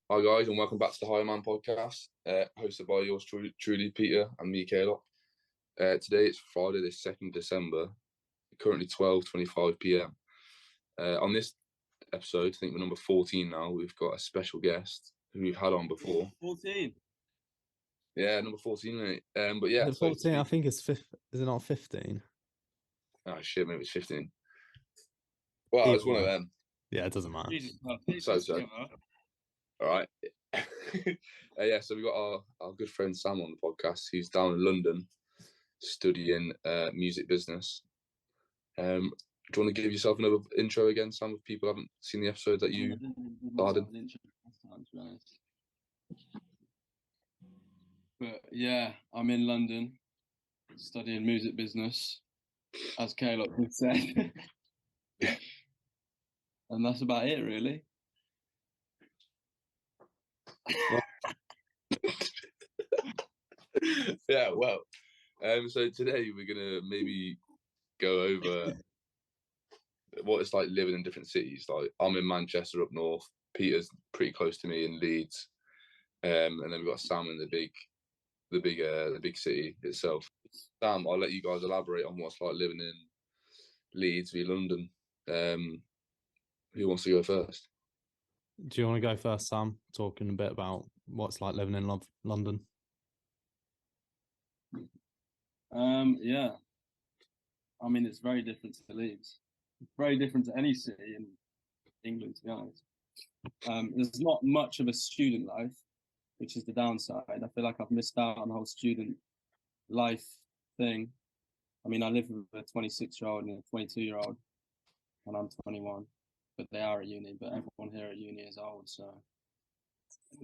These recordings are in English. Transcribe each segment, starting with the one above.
Hi guys, and welcome back to the Higher Man podcast, hosted by yours truly, Peter, and me, Caleb. Today it's Friday, the 2nd December, currently 12:25 p.m. On this episode, I think we're number 14 now. We've got a special guest who we've had on before. 14. Yeah, number 14, mate. But yeah, Is it 14? I think it's fifth. Is it not 15? Oh shit, maybe it's 15. Well, it's one of them. Yeah, it doesn't matter. Jesus, So. All right. Yeah, so we got our good friend Sam on the podcast. He's down in London studying music business. Do you want to give yourself another intro again, Sam, if people haven't seen the episode that you started? But yeah, I'm in London studying music business, as Caleb had said. And that's about it, really. Yeah, well, so today we're gonna maybe go over what it's like living in different cities. Like I'm in Manchester up north. Peter's pretty close to me in Leeds, and then we've got Sam in the big city itself. Sam, I'll let you guys elaborate on what's like living in Leeds v London. Who wants to go first? Do you want to go first, Sam? Talking a bit about what's like living in London. Yeah. I mean, it's very different to Leeds. Very different to any city in England, to be honest. There's not much of a student life, which is the downside. I feel like I've missed out on the whole student life thing. I mean, I live with a 26-year-old and a 22-year-old, and I'm 21. But they are at uni, but everyone here at uni is old, so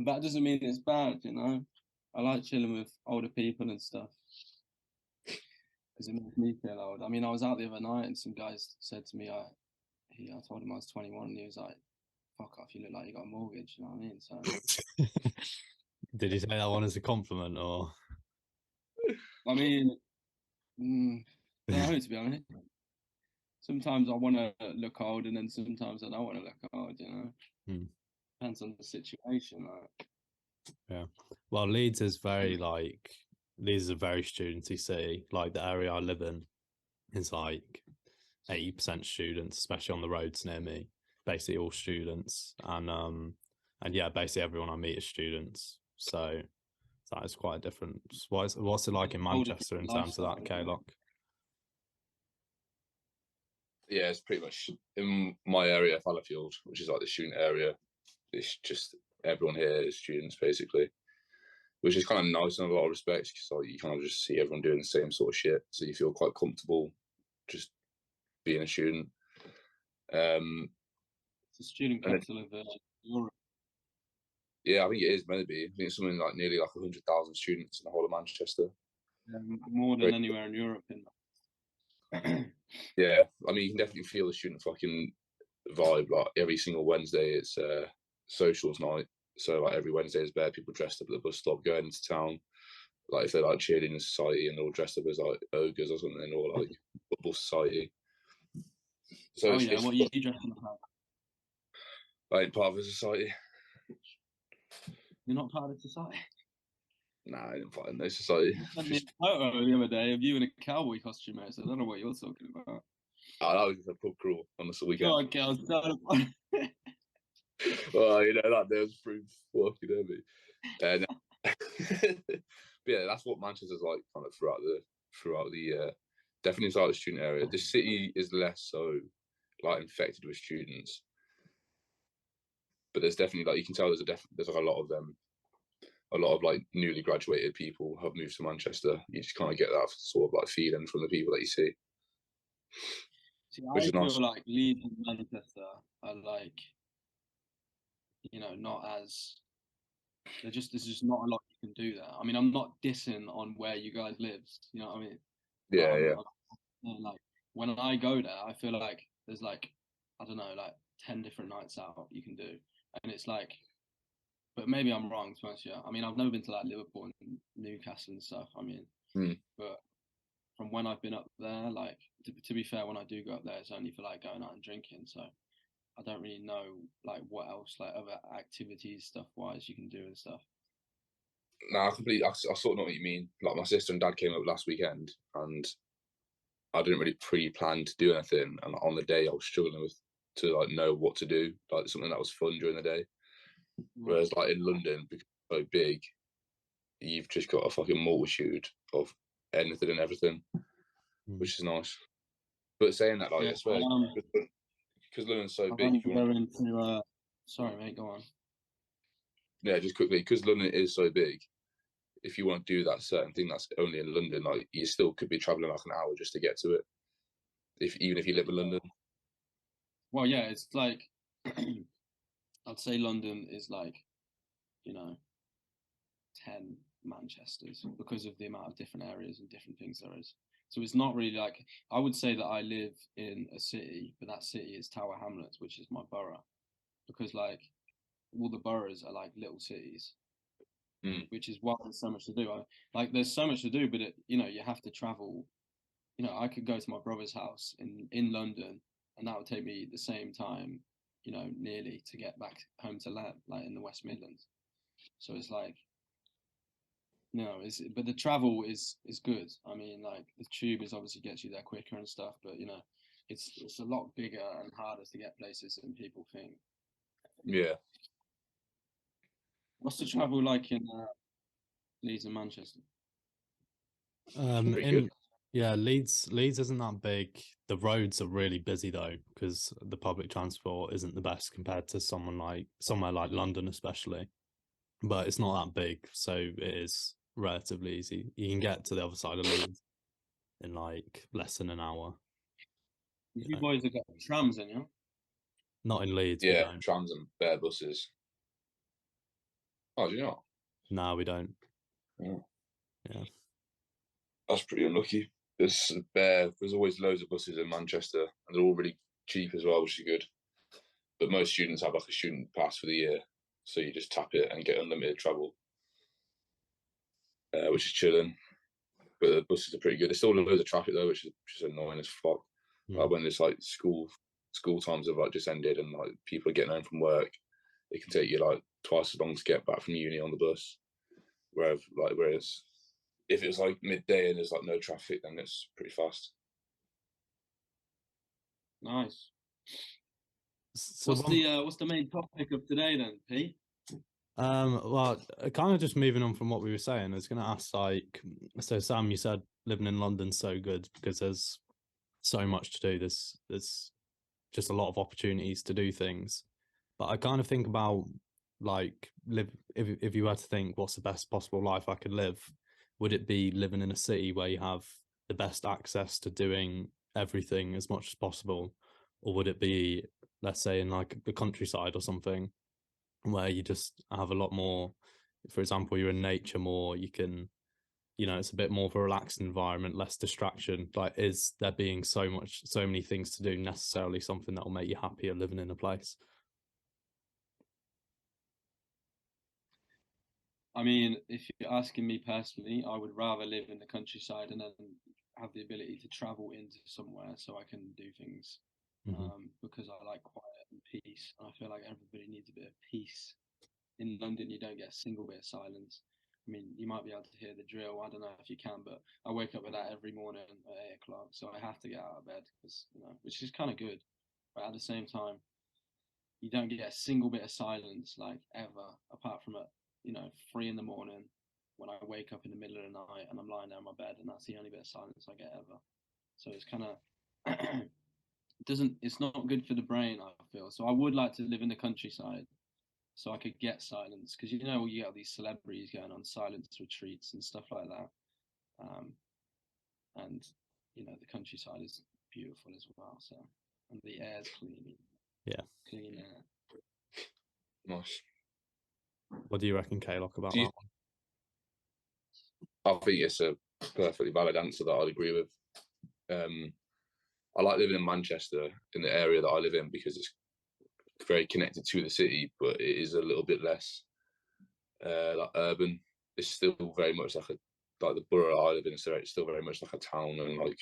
that doesn't mean it's bad, you know. I like chilling with older people and stuff because it makes me feel old. I mean, I was out the other night and some guys said to me, I told him I was 21, and he was like, "Fuck off, you look like you got a mortgage," you know what I mean? So Did you say that one as a compliment, or? I mean, don't know, to be honest. Sometimes I want to look old, and then sometimes I don't want to look old, you know. Depends on the situation. Like. Yeah. Well, Leeds is very Leeds is a very studenty city. Like the area I live in is like 80% students, especially on the roads near me. Basically all students, and yeah, basically everyone I meet is students. So that is quite different. What's it like in Manchester in terms of that, K-Lock? Yeah, it's pretty much in my area, Fallowfield, which is like the student area. It's just everyone here is students basically, which is kind of nice in a lot of respects because like you kind of just see everyone doing the same sort of shit, so you feel quite comfortable just being a student. It's a student capital of Europe. Yeah, I think it is meant to be. I think it's something like nearly like 100,000 students in the whole of Manchester. More than anywhere in Europe. Yeah, I mean, you can definitely feel the student fucking vibe. Like every single Wednesday, it's socials night. So like every Wednesday is bare people dressed up at the bus stop going into town. Like if they're like cheerleading society and they're all dressed up as like ogres or something, or like football society. So what are you dressing up? I ain't part of a society. You're not part of society? Nah, I didn't find no society. You sent me a photo the other day of you in a cowboy costume, mate, so I don't know what you're talking about. Oh, that was just a pub crawl on the weekend. Oh, okay, I was well, you know, that there's proof fucking heavy. But yeah, that's what Manchester's like kind of throughout the definitely inside the student area. The city is less so like infected with students, but there's definitely like you can tell there's like a lot of them. A lot of like newly graduated people have moved to Manchester. You just kind of get that sort of like feeling from the people that you see. I feel nice. Like Leeds and Manchester are like, you know, not as there's just not a lot you can do there. I mean, I'm not dissing on where you guys live. You know what I mean? Yeah. Like when I go there, I feel like there's like I don't know, like 10 different nights out you can do, and it's like. But maybe I'm wrong, to be honest. Yeah, I mean, I've never been to like Liverpool and Newcastle and stuff. I mean, but from when I've been up there, like to be fair, when I do go up there, it's only for like going out and drinking. So I don't really know like what else, like other activities stuff wise you can do and stuff. No, I sort of know what you mean. Like my sister and dad came up last weekend, and I didn't really pre-plan to do anything. And on the day, I was struggling to like know what to do, like something that was fun during the day. Whereas like in London, because it's so big, you've just got a fucking multitude of anything and everything, which is nice. But saying that, like, Yeah, I swear, because London's so big, if you want, sorry, mate, go on. yeah, just quickly, because London is so big, if you want to do that certain thing that's only in London, like you still could be traveling like an hour just to get to it. Even if you live in London. Well, yeah, it's like I'd say London is like, you know, 10 Manchesters because of the amount of different areas and different things there is. So it's not really like, I would say that I live in a city, but that city is Tower Hamlets, which is my borough, because like all the boroughs are like little cities, which is why there's so much to do. Like there's so much to do, but you know, you have to travel. You know, I could go to my brother's house in London, and that would take me the same time, you know, nearly to get back home to Lem, like in the West Midlands. So it's like, no, but the travel is good. I mean, like the tube is obviously gets you there quicker and stuff, but you know, it's a lot bigger and harder to get places than people think. Yeah. What's the travel like in Leeds and Manchester? Yeah, Leeds isn't that big. The roads are really busy though, because the public transport isn't the best compared to somewhere like London, especially. But it's not that big, so it is relatively easy. You can get to the other side of Leeds in like less than an hour. You boys have got trams in, you? Not in Leeds. Yeah, trams and bare buses. Oh, do you not? No, we don't. Yeah. That's pretty unlucky. There's always loads of buses in Manchester, and they're all really cheap as well, which is good. But most students have like a student pass for the year, so you just tap it and get unlimited travel, which is chilling. But the buses are pretty good. There's still loads of traffic though, which is annoying as fuck. Like when there's like school times have like just ended and like people are getting home from work, it can take you like twice as long to get back from uni on the bus. Whereas if it's like midday and there's like no traffic, then it's pretty fast. Nice. So what's the main topic of today then, Pete? Well, kind of just moving on from what we were saying, I was going to ask, like, so Sam, you said living in London's so good because there's so much to do. There's just a lot of opportunities to do things. But I kind of think about like if you were to think what's the best possible life I could live, would it be living in a city where you have the best access to doing everything as much as possible, or would it be, let's say, in like the countryside or something where you just have a lot more, for example, you're in nature more, you can, you know, it's a bit more of a relaxed environment, less distraction. Like, is there being so many things to do necessarily something that will make you happier living in a place? I mean, if you're asking me personally, I would rather live in the countryside and then have the ability to travel into somewhere so I can do things, because I like quiet and peace. And I feel like everybody needs a bit of peace. In London, you don't get a single bit of silence. I mean, you might be able to hear the drill. I don't know if you can, but I wake up with that every morning at 8 o'clock. So I have to get out of bed because, you know, which is kind of good. But at the same time, you don't get a single bit of silence, like ever, apart from at, you know, 3 in the morning when I wake up in the middle of the night and I'm lying there in my bed, and that's the only bit of silence I get ever. So it's kind of it's not good for the brain, I feel. So I would like to live in the countryside so I could get silence, because you know you get these celebrities going on silence retreats and stuff like that, and you know the countryside is beautiful as well. So, and the air's clean. Yeah, clean air. Nice. What do you reckon, Kaylock, about that one? I think it's a perfectly valid answer that I'd agree with. I like living in Manchester, in the area that I live in, because it's very connected to the city, but it is a little bit less like urban. It's still very much like the borough I live in, so it's still very much like a town and like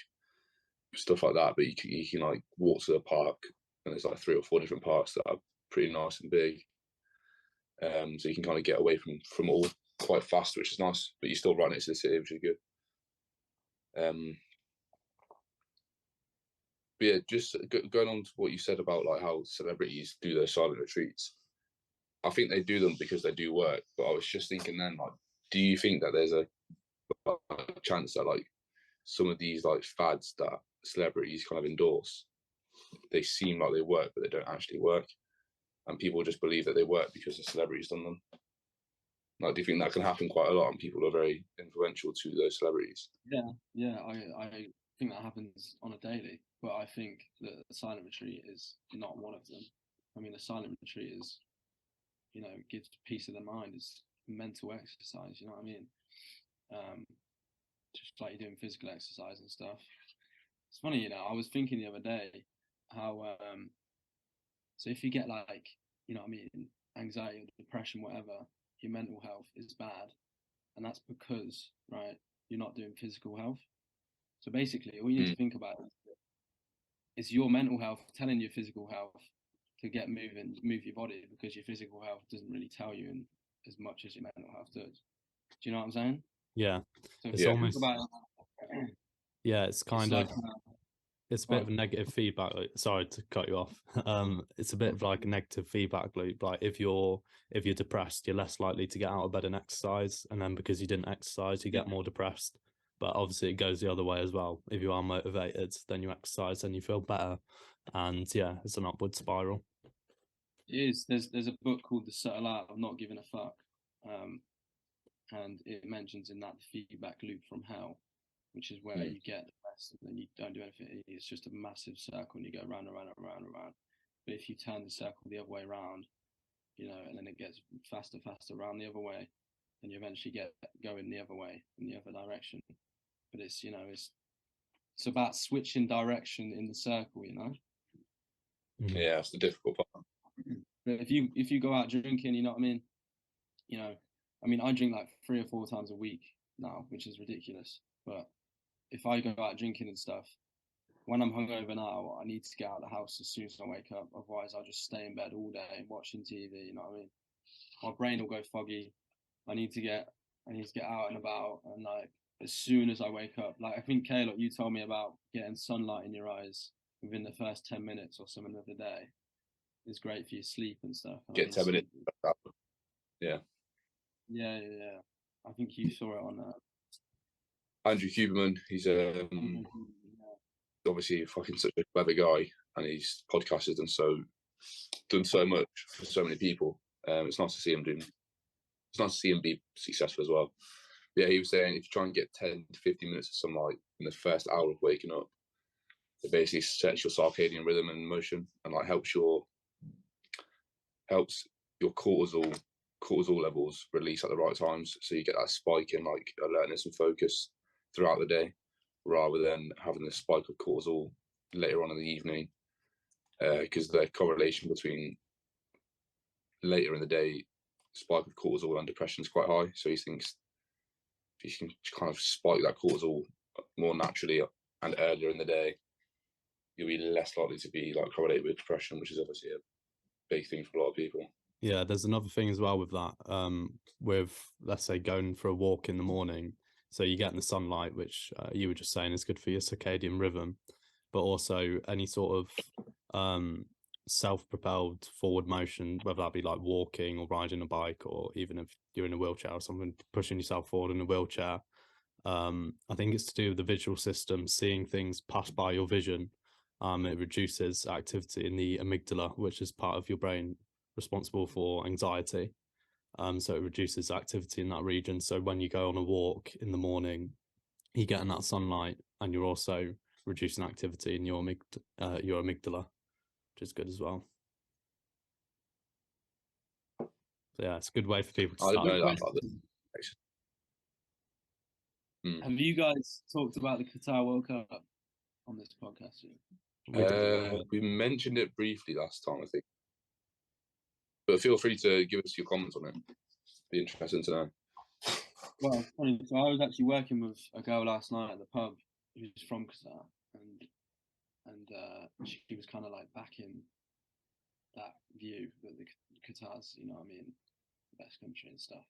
stuff like that. But you can like walk to the park and there's like 3 or 4 different parks that are pretty nice and big. So you can kind of get away from all quite fast, which is nice, but you're still right next to the city, which is good. But yeah, just going on to what you said about like how celebrities do their silent retreats. I think they do them because they do work, but I was just thinking then, like, do you think that there's a chance that like some of these like fads that celebrities kind of endorse, they seem like they work, but they don't actually work, and people just believe that they work because the celebrity's done them? Like, do you think that can happen quite a lot, and people are very influential to those celebrities? Yeah, I think that happens on a daily, but I think that a silent retreat is not one of them. I mean, a silent retreat is, you know, gives peace of the mind. It's mental exercise. You know what I mean? Just like you're doing physical exercise and stuff. It's funny, you know. I was thinking the other day how so if you get like, you know what I mean, anxiety or depression, whatever, your mental health is bad, and that's because, right, you're not doing physical health. So basically, all you need to think about is your mental health telling your physical health to get moving, move your body, because your physical health doesn't really tell you as much as your mental health does. Do you know what I'm saying? Yeah, So it's almost yeah, it's kind of it's a bit of a negative feedback. Sorry to cut you off. It's a bit of like a negative feedback loop. Like if you're depressed, you're less likely to get out of bed and exercise, and then because you didn't exercise, you get more depressed. But obviously, it goes the other way as well. If you are motivated, then you exercise and you feel better, and yeah, it's an upward spiral. It is. There's a book called The Subtle Art of Not Giving a Fuck, and it mentions in that the feedback loop from hell, which is where you get depressed and then you don't do anything. It's just a massive circle and you go round and round and round and round. But if you turn the circle the other way around, you know, and then it gets faster, faster around the other way, and you eventually get going the other way in the other direction. But it's, you know, it's about switching direction in the circle, you know. Yeah, that's the difficult part. But if you go out drinking, you know what I mean. You know, I mean, I drink like 3 or 4 times a week now, which is ridiculous. But if I go out drinking and stuff, when I'm hungover now, I need to get out of the house as soon as I wake up. Otherwise, I'll just stay in bed all day watching TV. You know what I mean? My brain will go foggy. I need to get out and about, and like as soon as I wake up, like I think Caleb, you told me about getting sunlight in your eyes within the first 10 minutes or something of the day. It's great for your sleep and stuff. Get 10 minutes. Yeah. Yeah. I think you saw it on Andrew Huberman, he's obviously fucking such a clever guy, and his podcast has done so much for so many people. It's nice to see him it's nice to see him be successful as well. But yeah, he was saying if you try and get 10 to 15 minutes of sunlight in the first hour of waking up, it basically sets your circadian rhythm in motion and like helps your cortisol levels release at the right times, so you get that spike in like alertness and focus throughout the day, rather than having this spike of cortisol later on in the evening, because the correlation between later in the day spike of cortisol and depression is quite high. So he thinks if you can kind of spike that cortisol more naturally and earlier in the day, you'll be less likely to be like correlated with depression, which is obviously a big thing for a lot of people. Yeah, there's another thing as well with that. With, let's say, going for a walk in the morning, so you get in the sunlight, which you were just saying is good for your circadian rhythm, but also any sort of self-propelled forward motion, whether that be like walking or riding a bike, or even if you're in a wheelchair or something, pushing yourself forward in a wheelchair. I think it's to do with the visual system, seeing things pass by your vision. It reduces activity in the amygdala, which is part of your brain responsible for anxiety. So it reduces activity in that region. So when you go on a walk in the morning, you get in that sunlight, and you're also reducing activity in your amygdala, which is good as well. So yeah, it's a good way for people to start. I didn't know that about this. Have you guys talked about the Qatar World Cup on this podcast yet? We mentioned it briefly last time, I think. But feel free to give us your comments on it. Be interesting to know. Well, funny. So I was actually working with a girl last night at the pub who's from Qatar, and and she was kind of like backing that view that the Qatar's, you know what I mean, the best country and stuff.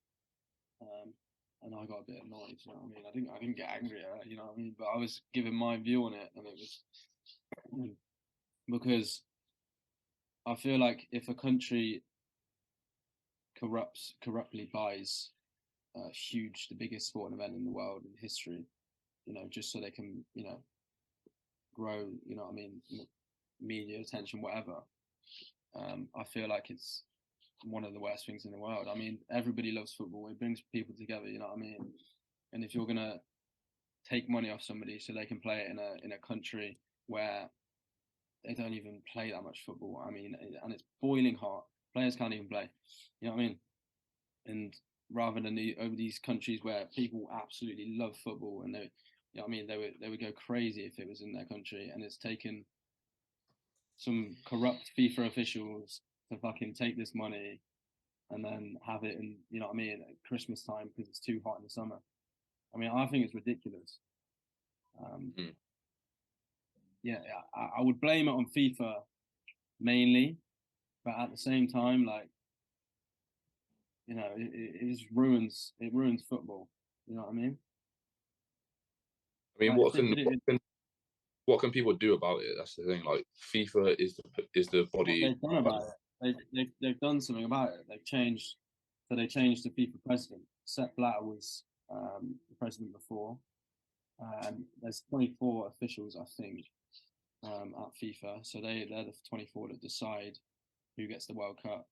And I got a bit annoyed, you know what I mean. I didn't get angry at her, you know what I mean, but I was giving my view on it, and it was because I feel like if a country corruptly buys the biggest sporting event in the world in history, you know, just so they can, you know, grow, you know what I mean, media attention, whatever. I feel like it's one of the worst things in the world. I mean, everybody loves football. It brings people together, you know what I mean? And if you're gonna take money off somebody so they can play it in a country where they don't even play that much football, I mean, and it's boiling hot, players can't even play, you know what I mean? And rather than over these countries where people absolutely love football, and they, you know what I mean, they would go crazy if it was in their country, and it's taken some corrupt FIFA officials to fucking take this money and then have it in, you know what I mean, at Christmas time because it's too hot in the summer. I mean, I think it's ridiculous. Yeah, I would blame it on FIFA mainly, but at the same time, like, you know, it just ruins football. You know what I mean? I mean, Like, what can people do about it? That's the thing. Like, FIFA is the what body. they've done about it. They've done something about it. They've changed. So they changed the FIFA president. Sepp Blatter was the president before. There's 24 officials, I think, at FIFA. So they're the 24 that decide who gets the World Cup.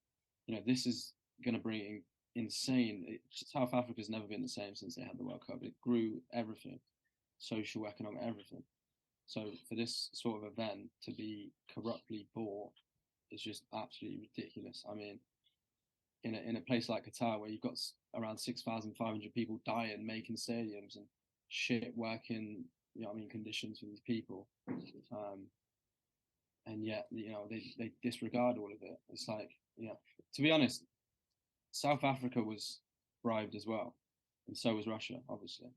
You know, this is going to bring insane. South Africa's never been the same since they had the World Cup. It grew everything, social, economic, everything. So for this sort of event to be corruptly bought is just absolutely ridiculous. I mean, in a place like Qatar where you've got around 6,500 people dying making stadiums and shit working, you know what I mean, conditions for these people, and yet, you know, they disregard all of it. It's like, you know, to be honest, South Africa was bribed as well, and so was Russia, obviously.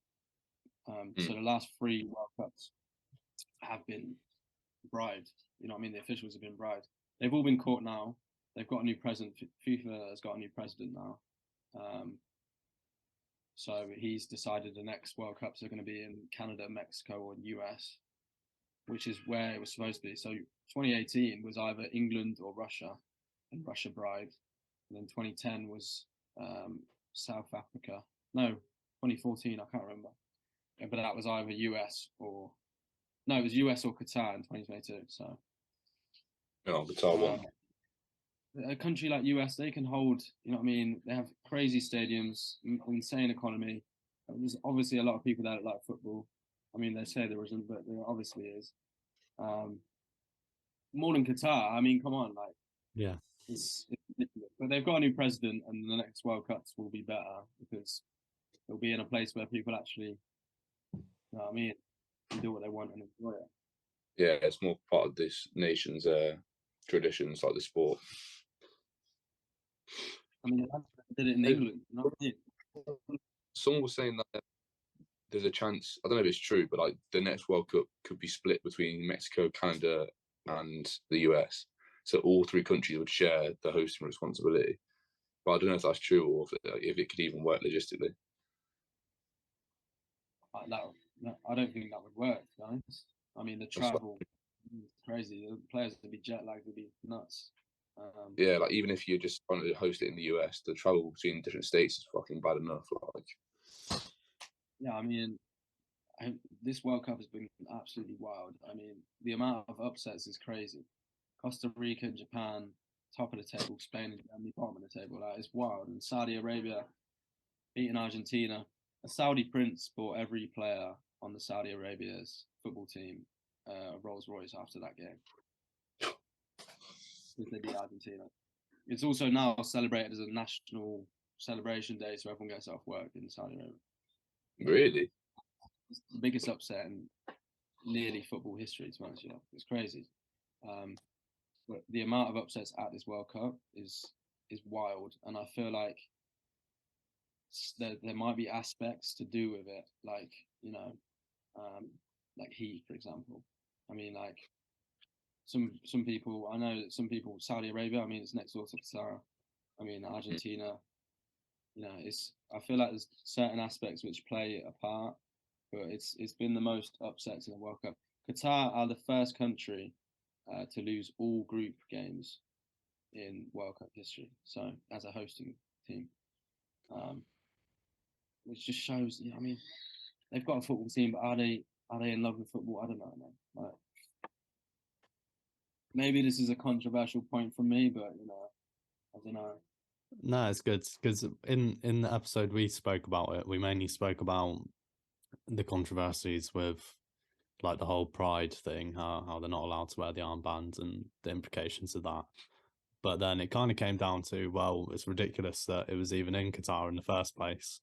So the last 3 World Cups have been bribed. You know what I mean? The officials have been bribed. They've all been caught now. They've got a new president. FIFA has got a new president now. So he's decided the next World Cups are going to be in Canada, Mexico, or US, which is where it was supposed to be. So 2018 was either England or Russia, and Russia bribed. And then 2010 was South Africa. No, 2014, I can't remember. But that was either US or no, it was US or Qatar in 2022. So, Qatar won. A country like US, they can hold, you know what I mean? They have crazy stadiums, insane economy. There's obviously a lot of people that like football. I mean, they say there isn't, but there obviously is. More than Qatar. I mean, come on, like, yeah, it's ridiculous. But they've got a new president, and the next World Cups will be better because they'll be in a place where people actually, you know what I mean, do what they want and enjoy it. Yeah, it's more part of this nation's traditions, like the sport. I mean, they did it in England. You know what I mean? Someone was saying that there's a chance, I don't know if it's true, but like the next World Cup could be split between Mexico, Canada, and the US. So all 3 countries would share the hosting responsibility. But I don't know if that's true or if it could even work logistically. I don't think that would work, to be honest. I mean, the travel is crazy. The players would be jet lagged, would be nuts. Yeah, like even if you just wanted to host it in the US, the travel between different states is fucking bad enough. Like, yeah, I mean, this World Cup has been absolutely wild. I mean, the amount of upsets is crazy. Costa Rica, Japan, top of the table. Spain and Germany, bottom of the table. That is wild. And Saudi Arabia beating Argentina. A Saudi prince bought every player on the Saudi Arabia's football team Rolls Royce after that game because they beat Argentina. It's also now celebrated as a national celebration day, so everyone gets off work in Saudi Arabia. really? It's the biggest upset in nearly football history, to be honest. You know, it's crazy. But the amount of upsets at this World Cup is wild, and I feel like there might be aspects to do with it, like, you know, like heat, for example. I mean, like, some people, I know that some people, Saudi Arabia, I mean, it's next door to Qatar. I mean, Argentina. You know, I feel like there's certain aspects which play a part, but it's been the most upsets in the World Cup. Qatar are the first country to lose all group games in World Cup history. So as a hosting team, which just shows. I mean, they've got a football team, but are they in love with football? I don't know, man. Like, maybe this is a controversial point from me, but you know, I don't know. No, it's good because in the episode we spoke about it, we mainly spoke about the controversies with like the whole pride thing, how they're not allowed to wear the armband and the implications of that. But then it kind of came down to, well, it's ridiculous that it was even in Qatar in the first place.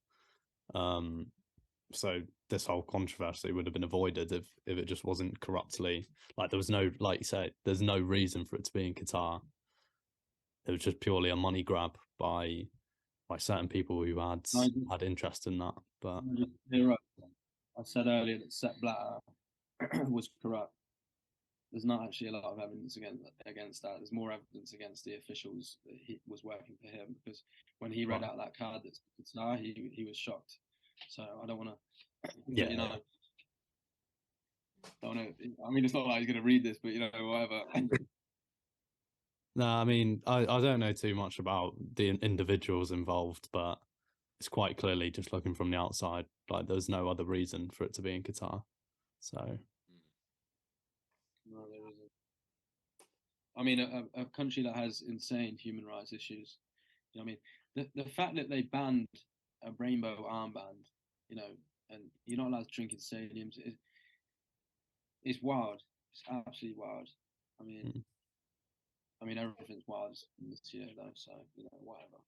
So this whole controversy would have been avoided if it just wasn't corruptly, like there was no, like you said, there's no reason for it to be in Qatar. It was just purely a money grab by certain people who had interest in that. But you're right. I said earlier that Sepp Blatter was corrupt. There's not actually a lot of evidence against that. There's more evidence against the officials that he was working for him, because when he read out that card that's Qatar, he was shocked. So I don't want to, yeah, you know, don't know. I mean, it's not like he's going to read this, but you know, whatever. No, I mean, I don't know too much about the individuals involved, but it's quite clearly just looking from the outside, like there's no other reason for it to be in Qatar. So no, there isn't. I mean, a country that has insane human rights issues. You know, what I mean, the fact that they banned a rainbow armband, you know, and you're not allowed to drink in stadiums, it's wild. It's absolutely wild. I mean, everything's wild this year though, so you know, whatever.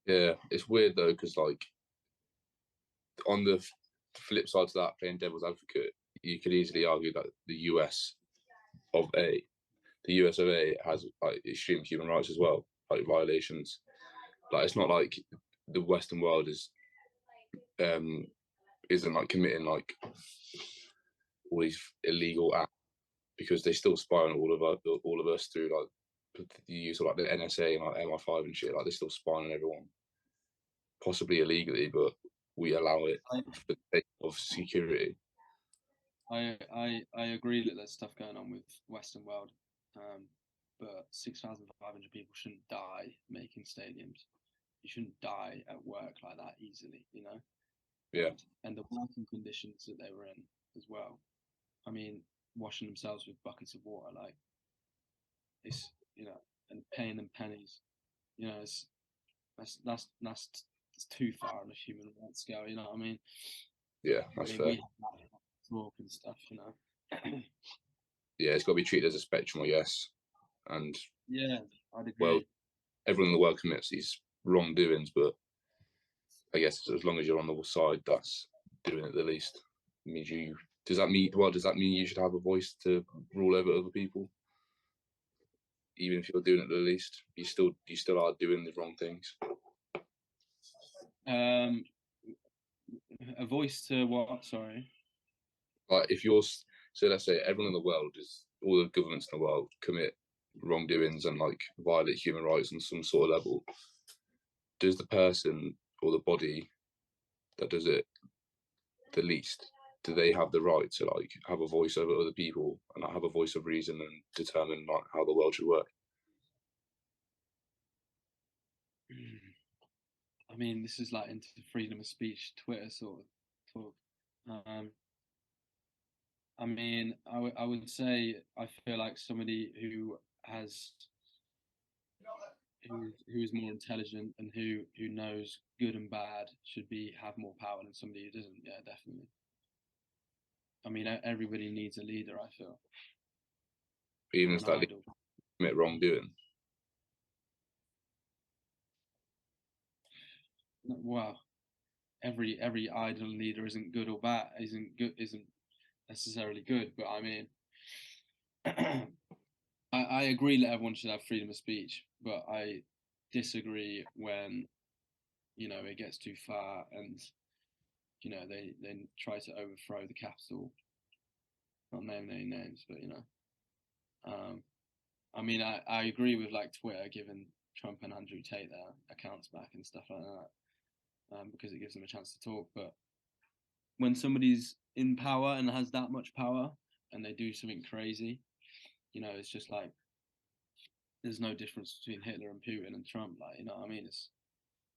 Yeah, it's weird though, because like on the flip side to that, playing devil's advocate, you could easily argue that the US of A has like extreme human rights as well, like violations. Like it's not like the Western world isn't like committing like all these illegal acts, because they still spy on all of us through like the use of like the NSA and like MI5 and shit. Like they're still spying on everyone, possibly illegally, but we allow it for the sake of security. I agree that there's stuff going on with Western world, but 6,500 people shouldn't die making stadiums. You shouldn't die at work like that easily, you know. Yeah. And the working conditions that they were in as well. I mean, washing themselves with buckets of water, like it's, you know, and paying them pennies, you know, that's too far on a human rights scale, you know what I mean? Yeah, that's fair. We have that talk and stuff, you know. Yeah, it's got to be treated as a spectrum, I guess. And yeah, I'd agree. Well, everyone in the world commits these wrongdoings, but I guess as long as you're on the side that's doing it the least, means you. Does that mean you should have a voice to rule over other people? Even if you're doing it the least, you still are doing the wrong things. A voice to what? Sorry. Like if let's say everyone in the world all the governments in the world commit wrongdoings and like violate human rights on some sort of level. Does the person or the body that does it the least, do they have the right to like have a voice over other people and have a voice of reason and determine like how the world should work? I mean, this is like into freedom of speech, Twitter sort of talk. I mean, I would say I feel like somebody who is more intelligent and who knows good and bad should have more power than somebody who doesn't. Yeah, definitely. I mean, everybody needs a leader, I feel. Even if that commit wrongdoing. Well, every idol leader isn't good or bad, isn't necessarily good, but I mean, I agree that everyone should have freedom of speech, but I disagree when, you know, it gets too far and, you know, they try to overthrow the capital. Not naming any names, but you know. I mean, I agree with like Twitter giving Trump and Andrew Tate their accounts back and stuff like that, because it gives them a chance to talk. But when somebody's in power and has that much power and they do something crazy, you know, it's just like there's no difference between Hitler and Putin and Trump. Like, you know what I mean?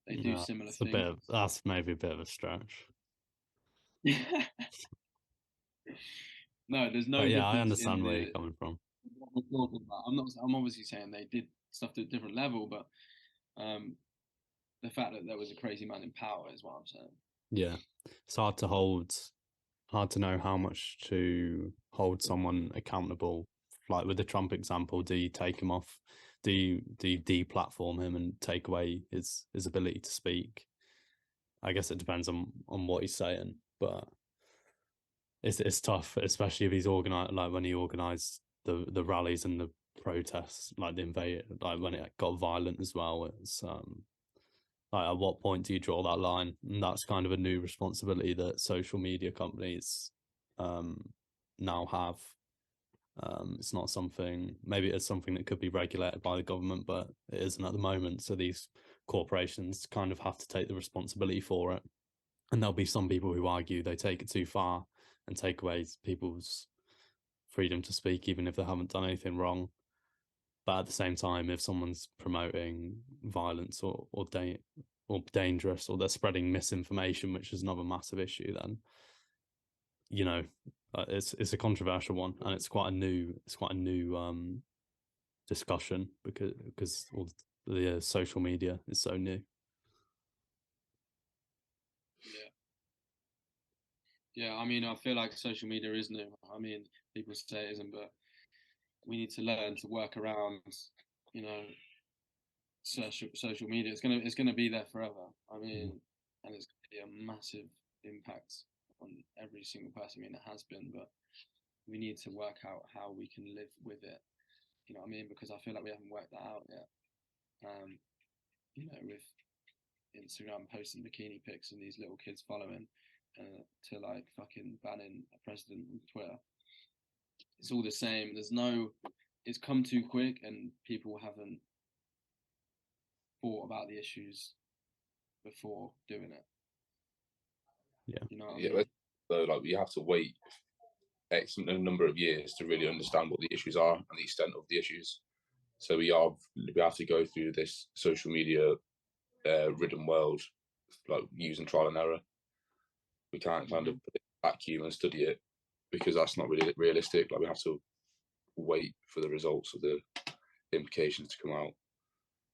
They do similar things. That's maybe a bit of a stretch. Yeah. No, there's no But yeah, difference. I understand where you're coming from. What we're talking about. I'm obviously saying they did stuff to a different level, but the fact that there was a crazy man in power is what I'm saying. Yeah, it's hard to know how much to hold someone accountable. Like with the Trump example, do you take him off? Do you deplatform him and take away his ability to speak? I guess it depends on what he's saying, but it's tough, especially if he's organized, like when he organized the rallies and the protests, like the invade, like when it got violent as well. It's like at what point do you draw that line? And that's kind of a new responsibility that social media companies now have. It's not something, maybe it's something that could be regulated by the government, but it isn't at the moment. So these corporations kind of have to take the responsibility for it. And there'll be some people who argue they take it too far and take away people's freedom to speak, even if they haven't done anything wrong. But at the same time, if someone's promoting violence or dangerous, or they're spreading misinformation, which is another massive issue, then you know it's a controversial one, and it's quite a new discussion because all the social media is so new. Yeah, I mean, I feel like social media is new. I mean, people say it isn't, but we need to learn to work around, you know, social media. It's gonna be there forever. I mean, and it's gonna be a massive impact on every single person. I mean, it has been, but we need to work out how we can live with it. You know what I mean? Because I feel like we haven't worked that out yet. You know, with Instagram posting bikini pics and these little kids following, to like fucking banning a president on Twitter. It's all the same. It's come too quick, and people haven't thought about the issues before doing it. Yeah. You know what I mean? So like we have to wait X number of years to really understand what the issues are and the extent of the issues. So we have to go through this social media ridden world, like using trial and error. We can't kind of put it in a vacuum and study it, because that's not really realistic. Like we have to wait for the results of the implications to come out.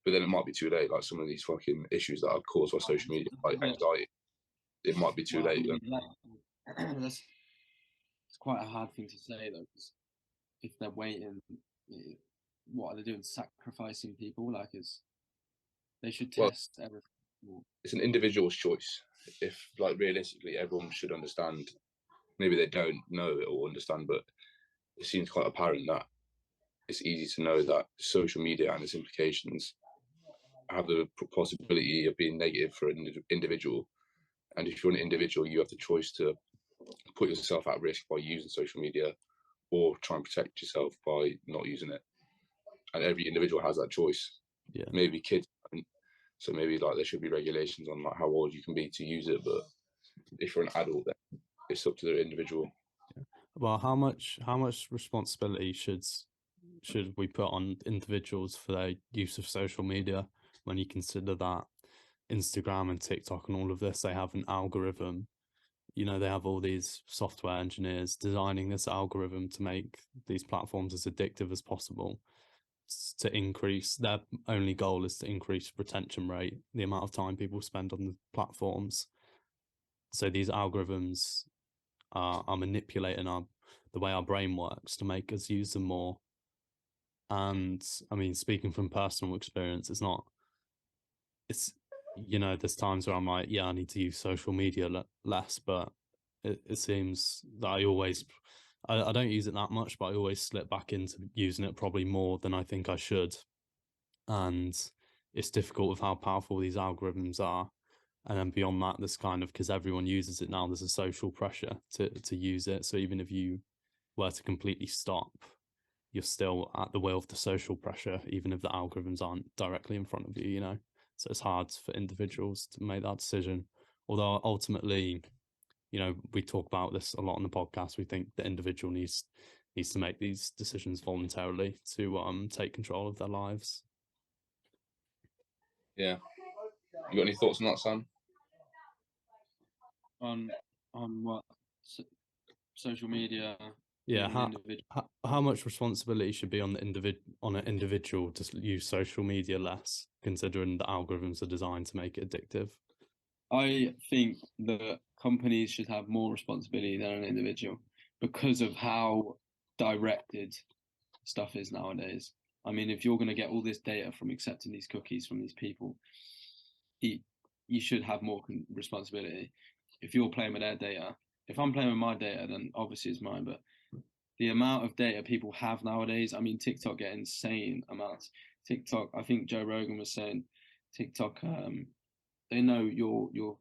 But then it might be too late. Like some of these fucking issues that are caused by social media, like anxiety, it might be too late. It's quite a hard thing to say though, because if they're waiting, what are they doing? Sacrificing people? Like, they should test everything. It's an individual's choice. If like realistically, everyone should understand. Maybe they don't know it or understand, but it seems quite apparent that it's easy to know that social media and its implications have the possibility of being negative for an individual. And if you're an individual, you have the choice to put yourself at risk by using social media, or try and protect yourself by not using it. And every individual has that choice. Yeah. Maybe kids don't. So maybe like there should be regulations on like how old you can be to use it. But if you're an adult, then it's up to the individual. Well, how much responsibility should we put on individuals for their use of social media, when you consider that Instagram and TikTok and all of this, they have an algorithm? You know, they have all these software engineers designing this algorithm to make these platforms as addictive as possible, to increase, their only goal is to increase retention rate, the amount of time people spend on the platforms. So these algorithms are manipulating the way our brain works to make us use them more. And I mean, speaking from personal experience, it's you know, there's times where I'm like, yeah, I need to use social media less, but it seems that I don't use it that much, but I always slip back into using it probably more than I think I should. And it's difficult with how powerful these algorithms are. And then beyond that, there's kind of, because everyone uses it now, there's a social pressure to use it. So even if you were to completely stop, you're still at the will of the social pressure, even if the algorithms aren't directly in front of you, you know. So it's hard for individuals to make that decision. Although ultimately, you know, we talk about this a lot on the podcast. We think the individual needs to make these decisions voluntarily to take control of their lives. Yeah. You got any thoughts on that, Sam? On what? Social media? Yeah, being an individual? how much responsibility should be on the on an individual to use social media less, considering the algorithms are designed to make it addictive? I think that companies should have more responsibility than an individual because of how directed stuff is nowadays. I mean, if you're going to get all this data from accepting these cookies from these people, you should have more responsibility. If you're playing with their data, if I'm playing with my data, then obviously it's mine. But the amount of data people have nowadays, I mean, TikTok get insane amounts. TikTok, I think Joe Rogan was saying, TikTok, they know your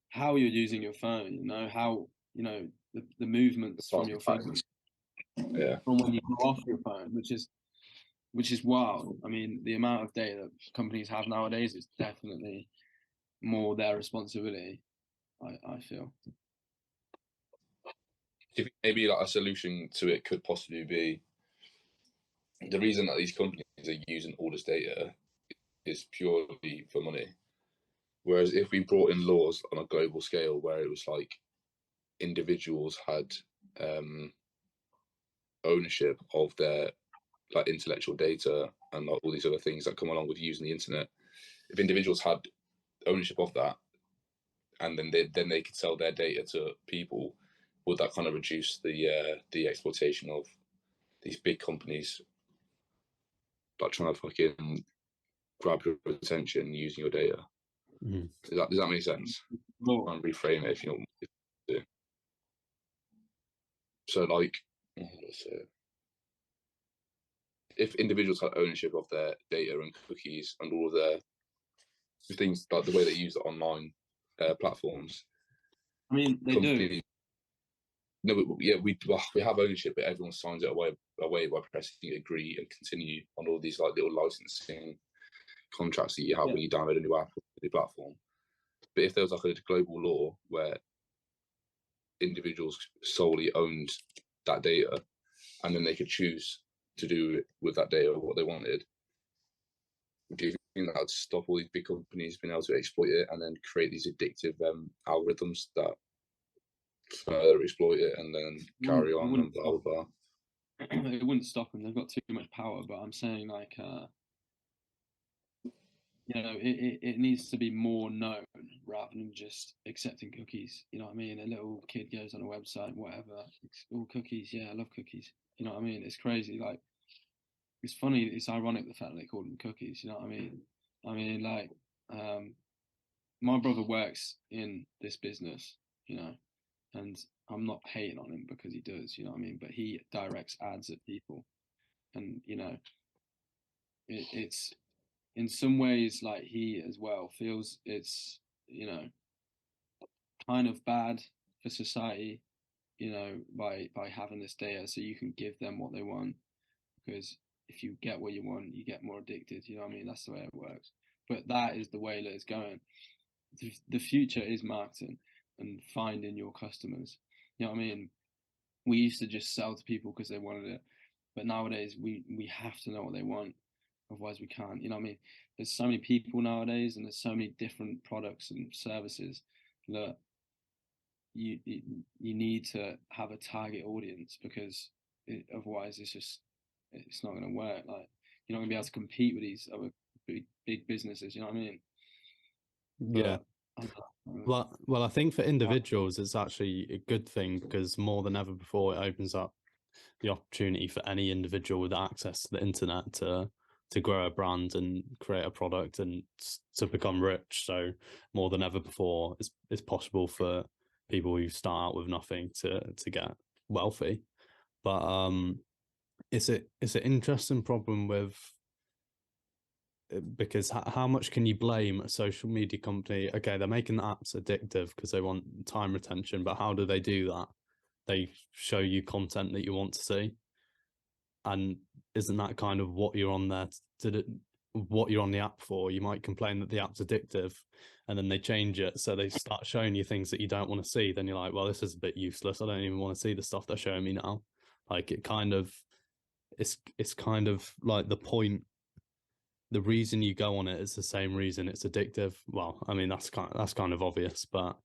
how you're using your phone. You know how the movements from your phone, Yeah. from when you go off your phone, which is wild. I mean, the amount of data that companies have nowadays is definitely more their responsibility, I feel. Maybe like a solution to it could possibly be the reason that these companies are using all this data is purely for money. Whereas if we brought in laws on a global scale where it was like individuals had ownership of their like intellectual data and like all these other things that come along with using the internet, if individuals had ownership of that, and then they could sell their data to people, would that kind of reduce the exploitation of these big companies like trying to fucking grab your attention using your data? Mm-hmm. Does that make sense? Well, Try and reframe it if you know what to do. So like, if individuals had ownership of their data and cookies and all of their things, like the way they use the online platforms, I mean, they do. No, we have ownership, but everyone signs it away by pressing agree and continue on all these like little licensing contracts that you have when you download a new app or a new platform. But if there was like a global law where individuals solely owned that data, and then they could choose to do with that data what they wanted, do you think that would stop all these big companies being able to exploit it and then create these addictive algorithms that further exploit it and then carry on and blah blah blah? It wouldn't stop them. They've got too much power. But I'm saying, like, it needs to be more known rather than just accepting cookies. You know what I mean? A little kid goes on a website, whatever, it's all cookies. Yeah, I love cookies. You know what I mean? It's crazy. Like, it's funny. It's ironic the fact that they call them cookies. You know what I mean? I mean, like, my brother works in this business, and I'm not hating on him because he does, you know what I mean? But he directs ads at people, and it's in some ways like he as well feels it's kind of bad for society, by having this data so you can give them what they want, because if you get what you want, you get more addicted. You know what I mean? That's the way it works. But that is the way that it's going. The future is marketing and finding your customers. You know what I mean? We used to just sell to people because they wanted it, but nowadays we have to know what they want, otherwise we can't. You know what I mean? There's so many people nowadays, and there's so many different products and services that you need to have a target audience, because otherwise it's not going to work. Like, you're not going to be able to compete with these other big businesses. You know what I mean? Yeah. Well, I think for individuals, it's actually a good thing, because more than ever before, it opens up the opportunity for any individual with access to the internet to grow a brand and create a product and to become rich. So more than ever before, it's possible for people who start out with nothing to get wealthy. But it's an interesting problem with, because how much can you blame a social media company? Okay, they're making the apps addictive because they want time retention, but how do they do that? They show you content that you want to see. And isn't that kind of what you're on there what you're on the app for? You might complain that the app's addictive, and then they change it, so they start showing you things that you don't want to see. Then you're like, well, this is a bit useless. I don't even want to see the stuff they're showing me now. Like, it kind of, it's kind of like the point. The reason you go on it is the same reason it's addictive. Well, I mean, that's kind of obvious, but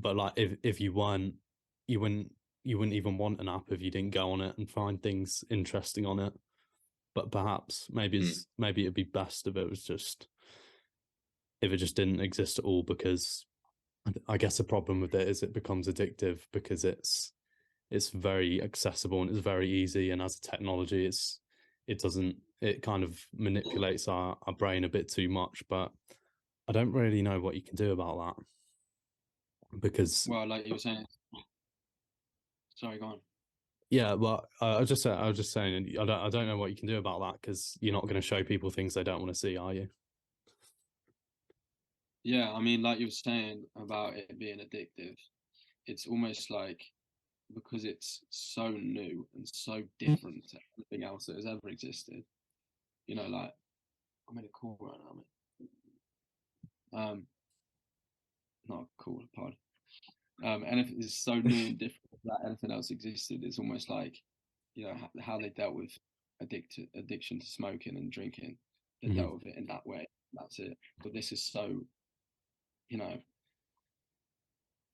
like, if you weren't, you wouldn't even want an app if you didn't go on it and find things interesting on it. But perhaps maybe it'd be best if it just didn't exist at all, because I guess the problem with it is it becomes addictive because it's very accessible and it's very easy, and as a technology it kind of manipulates our brain a bit too much. But I don't really know what you can do about that, because, well, like you were saying, sorry, go on. yeah, well, I was just saying, I don't know what you can do about that, because you're not going to show people things they don't want to see, are you? Yeah, I mean, like you were saying about it being addictive, it's almost like, because it's so new and so different to anything else that has ever existed. You know, like, I'm in a call right now, mate. Not a call, a pod. Anything is so new and different that anything else existed. It's almost like, you know, how they dealt with addiction to smoking and drinking. They dealt with it in that way. That's it. But this is so, you know,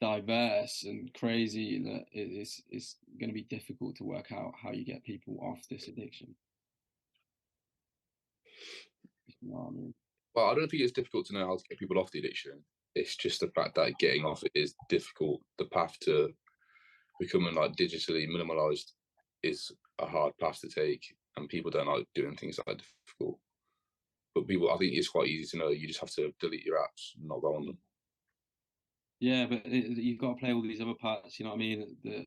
diverse and crazy that it's going to be difficult to work out how you get people off this addiction. You know what I mean? Well, I don't think it's difficult to know how to get people off the addiction. It's just the fact that getting off it is difficult. The path to becoming like digitally minimalized is a hard path to take, and people don't like doing things that are difficult. But people, I think it's quite easy to know. You just have to delete your apps and not go on them. Yeah, but you've got to play all these other parts. You know what I mean? The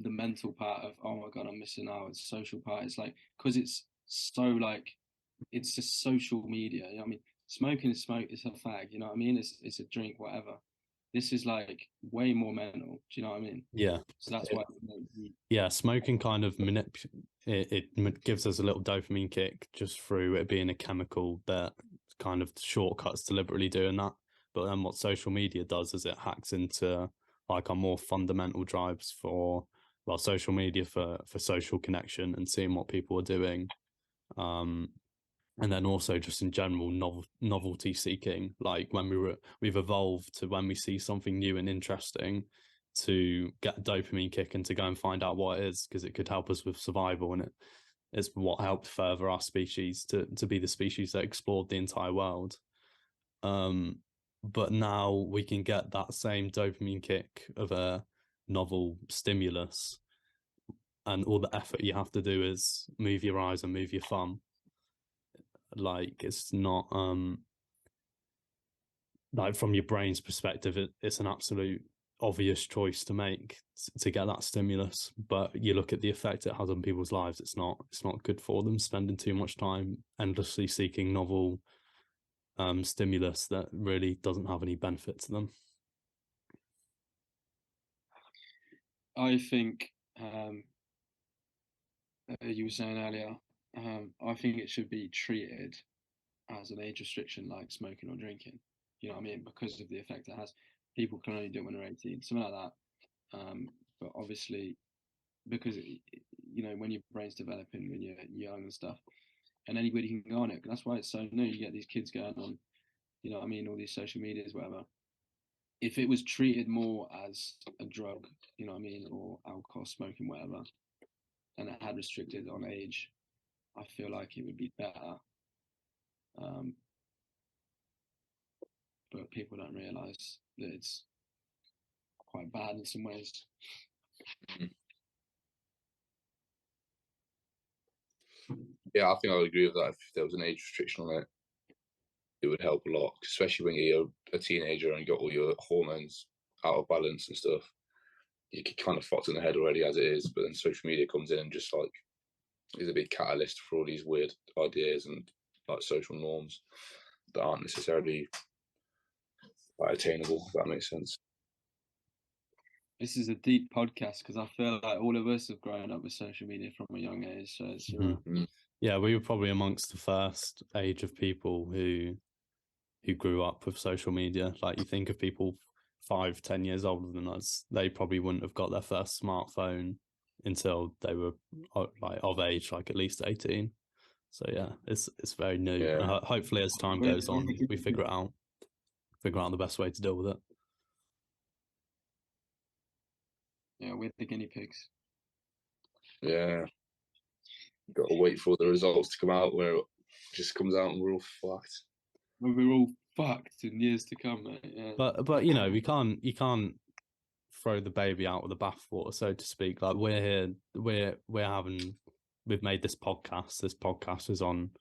mental part of, oh my God, I'm missing out. It's social part. It's like, because it's so like, it's just social media. You know what I mean? Smoking is smoke. It's a fag. You know what I mean? It's a drink, whatever. This is like way more mental. Do you know what I mean? Yeah. So that's why. Yeah, smoking kind of it gives us a little dopamine kick just through it being a chemical that kind of shortcuts deliberately doing that. But then what social media does is it hacks into like our more fundamental drives for, well, social media for social connection and seeing what people are doing. And then also just in general novelty seeking, like when we've evolved to, when we see something new and interesting, to get a dopamine kick and to go and find out what it is, because it could help us with survival, and it's what helped further our species to be the species that explored the entire world. But now we can get that same dopamine kick of a novel stimulus, and all the effort you have to do is move your eyes and move your thumb. Like, it's not like, from your brain's perspective, it's an absolute obvious choice to make to get that stimulus, but you look at the effect it has on people's lives, it's not good for them, spending too much time endlessly seeking novel stimulus that really doesn't have any benefit to them. I think you were saying earlier, I think it should be treated as an age restriction, like smoking or drinking. You know what I mean? Because of the effect it has. People can only do it when they're 18, something like that. But obviously, because you know, when your brain's developing, when you're young and stuff, and anybody can go on it. That's why it's so new. You get these kids going on, you know what I mean, all these social medias, whatever. If it was treated more as a drug, you know what I mean, or alcohol, smoking, whatever, and it had restricted on age, I feel like it would be better. But people don't realise that it's quite bad in some ways. Yeah, I think I would agree with that. If there was an age restriction on it, it would help a lot, especially when you're a teenager and you got all your hormones out of balance and stuff. You get kind of fucked in the head already as it is, but then social media comes in and just like is a big catalyst for all these weird ideas and like social norms that aren't necessarily like attainable, if that makes sense. This is a deep podcast because I feel like all of us have grown up with social media from a young age. So it's, you know, Yeah, we were probably amongst the first age of people who grew up with social media. Like, you think of people 5-10 years older than us, they probably wouldn't have got their first smartphone until they were like of age, like at least 18. So yeah, it's very new. Yeah. Hopefully, as time goes on, we figure out the best way to deal with it. yeah, we're the guinea pigs. Yeah. Got to wait for the results to come out where it just comes out and we're all fucked. We're all fucked in years to come, mate. Yeah. But you know, you can't throw the baby out with the bathwater, so to speak. Like, we're here, we've made this podcast. This podcast is on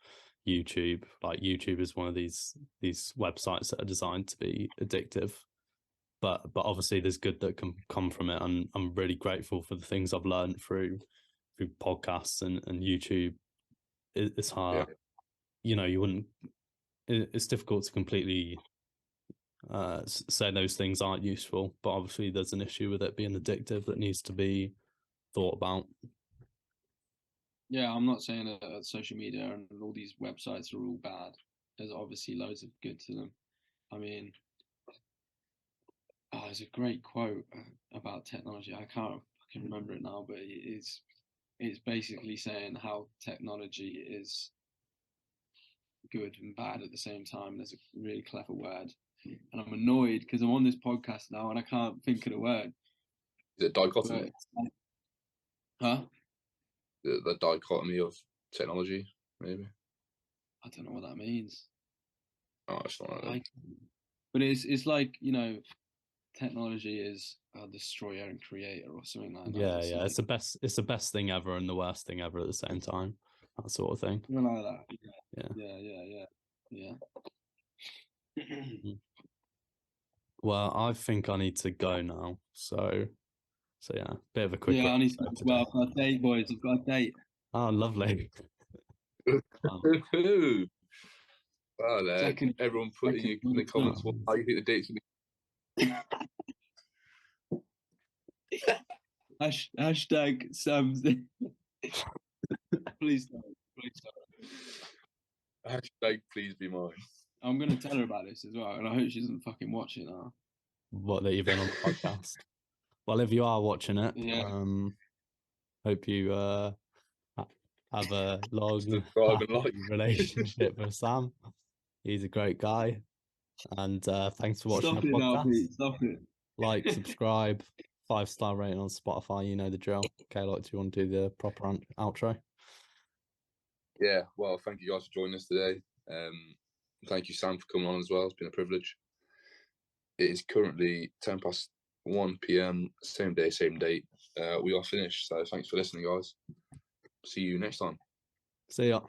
YouTube. Like, YouTube is one of these websites that are designed to be addictive. But obviously there's good that can come from it, and I'm really grateful for the things I've learned through podcasts and YouTube. It's hard, Yeah. you know. You wouldn't. It's difficult to completely say those things aren't useful, but obviously there's an issue with it being addictive that needs to be thought about. Yeah, I'm not saying that social media and all these websites are all bad. There's obviously loads of good to them. I mean, there's a great quote about technology. I can't fucking remember it now, but it's basically saying how technology is good and bad at the same time. There's a really clever word, and I'm annoyed because I'm on this podcast now and I can't think of the word. Is it dichotomy? Huh? The dichotomy of technology, maybe. I don't know what that means. Oh, it's not like but it's like, you know, technology is a destroyer and creator or something like that. Yeah, yeah. It's the best thing ever and the worst thing ever at the same time. That sort of thing. Something like that. Yeah. Yeah. Well, I think I need to go now. So yeah, bit of a quick. Yeah, I need to go as well. I've got a date, boys. I've got a date. Oh, lovely. Wow, there. Everyone put in the comments how you think the date's gonna be. Hashtag Sam's. Please don't. Hashtag please be mine. I'm gonna tell her about this as well, and I hope she doesn't fucking watch it now. What, that you've been on the podcast? Well, if you are watching it, yeah. Hope you have a long relationship with Sam. He's a great guy, and thanks for watching the podcast. Now, Pete. Stop it. Like, subscribe, 5-star rating on Spotify. You know the drill. Okay, like, do you want to do the proper outro? Yeah, well, thank you guys for joining us today. Thank you, Sam, for coming on as well. It's been a privilege. It is currently 1 p.m, same day, same date. We are finished, so thanks for listening, guys. See you next time. See ya.